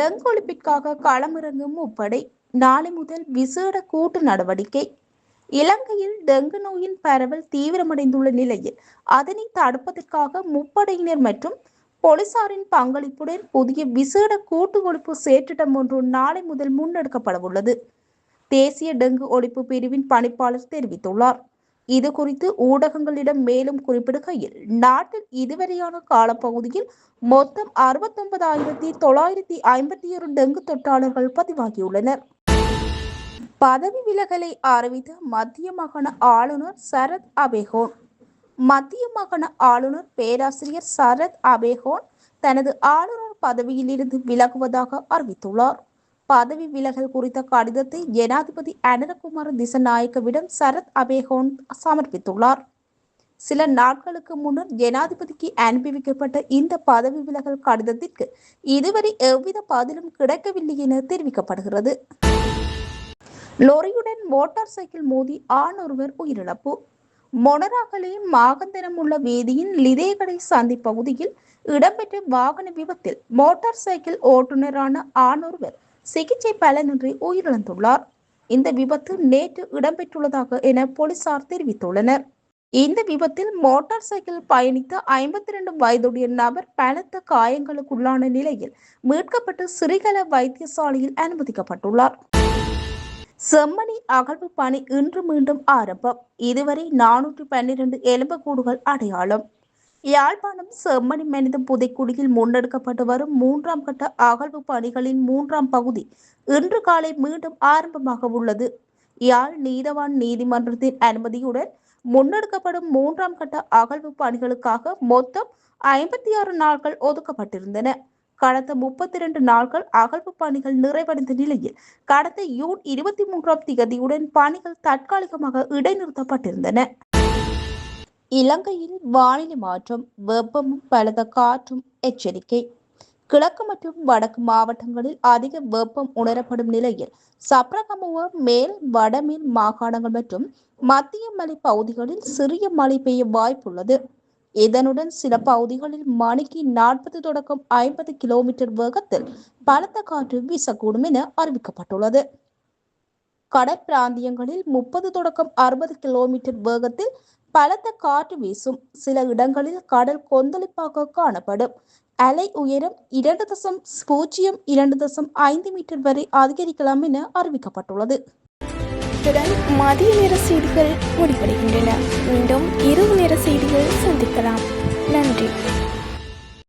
Dengue ஒழிப்பிற்காக களமிறங்கும் முப்படை நாளை முதல் விசேட கூட்டு நடவடிக்கை. இலங்கையில் டெங்கு நோயின் பரவல் தீவிரமடைந்துள்ள நிலையில் அதனை தடுப்பதற்காக முப்படையினர் மற்றும் போலீசாரின் பங்களிப்புடன் புதிய விசேட கூட்டு ஒழிப்பு செயற்றிட்டம் ஒன்று நாளை முதல் முன்னெடுக்கப்படவுள்ளது. தேசிய டெங்கு ஒழிப்பு பிரிவின் பணிப்பாளர் தெரிவித்துள்ளார். இது குறித்து ஊடகங்களிடம் மேலும் குறிப்பிடுகையில், நாட்டில் இதுவரையான காலப்பகுதியில் மொத்தம் 69,951 டெங்கு தொற்றாளர்கள் பதிவாகியுள்ளனர். பதவி விலகலை அறிவித்த மத்திய மாகாண ஆளுநர் சரத் அபேகோன். மத்திய மாகாண ஆளுநர் பேராசிரியர் சரத் அபேகோன் தனது ஆளுநர் பதவியிலிருந்து விலகுவதாக அறிவித்துள்ளார். பதவி விலகல் குறித்த கடிதத்தை ஜனாதிபதி அனுரகுமார திசநாயக்கவிடம் சரத் அபேகோன் சமர்ப்பித்துள்ளார். சில நாட்களுக்கு முன்னர் ஜனாதிபதிக்கு அனுப்பி வைக்கப்பட்ட இந்த பதவி விலகல் கடிதத்திற்கு இதுவரை எவ்வித பதிலும் கிடைக்கவில்லை என தெரிவிக்கப்படுகிறது. லொரியுடன் மோட்டார் சைக்கிள் மோதி ஆண் ஒருவர் உயிரிழப்பு. மொனராகலை மாகந்தனம் உள்ள வீதியின் லிதேகடை சந்தி பகுதியில் இடம்பெற்ற வாகன விபத்தில் மோட்டார் சைக்கிள் ஓட்டுநரான ஆண் ஒருவர் சிகிச்சை பலனின்றி உயிரிழந்துள்ளார். இந்த விபத்து நேற்று இடம்பெற்றுள்ளதாக என போலீசார் தெரிவித்துள்ளனர். இந்த விபத்தில் மோட்டார் சைக்கிள் பயணித்த 52 வயதுடைய நபர் பலத்த காயங்களுக்குள்ளான நிலையில் மீட்கப்பட்டு சிறிகல வைத்தியசாலையில் அனுமதிக்கப்பட்டுள்ளார். செம்மணி அகழ்வு பணி இன்று மீண்டும் ஆரம்பம். இதுவரை 412 எலும்புக்கூடுகள் அடையாளம். யாழ்ப்பாணம் செம்மணி மனித புதைக்குழியில் முன்னெடுக்கப்பட்டு வரும் 3ஆம் கட்ட அகழ்வு பணிகளின் 3ஆம் பகுதி இன்று காலை மீண்டும் ஆரம்பமாக உள்ளது. யாழ் நீதவான் நீதிமன்றத்தின் அனுமதியுடன் முன்னெடுக்கப்படும் 3ஆம் கட்ட அகழ்வு பணிகளுக்காக மொத்தம் 56 நாட்கள் ஒதுக்கப்பட்டிருந்தன. கடந்த 32 நாட்கள் அகழ்வு பணிகள் நிறைவடைந்த நிலையில் கடந்த ஜூன் 23ஆம் தேதியுடன் பணிகள் தற்காலிகமாக இடைநிறுத்தப்பட்டிருந்தன. இலங்கையில் வானிலை மாற்றம், வெப்பமும் பலத்த காற்றும் எச்சரிக்கை. கிழக்கு மற்றும் வடக்கு மாவட்டங்களில் அதிக வெப்பம் உணரப்படும் நிலையில் சப்ரகமுவ மேல் வடமேல் மாகாணங்கள் மற்றும் மத்திய மலை பகுதிகளில் சிறிய மழை பெய்ய வாய்ப்புள்ளது. இதனுடன் சில பகுதிகளில் மணிக்கு 40 தொடக்கம் 50 கிலோமீட்டர் வேகத்தில் பலத்த காற்று வீசக்கூடும் என அறிவிக்கப்பட்டுள்ளது. கடற்பிராந்தியங்களில் 30 தொடக்கம் 60 கிலோமீட்டர் வேகத்தில் பலத்த காற்று வீசும். சில இடங்களில் கடல் கொந்தளிப்பாக காணப்படும். அலை உயரம் 2.0-2.5 மீட்டர் வரை அதிகரிக்கலாம் என அறிவிக்கப்பட்டுள்ளது. இத்துடன் மதிய நேர செய்திகள் முடிவடைகின்றன. மீண்டும் இரவு நேர செய்திகள் சந்திக்கலாம்.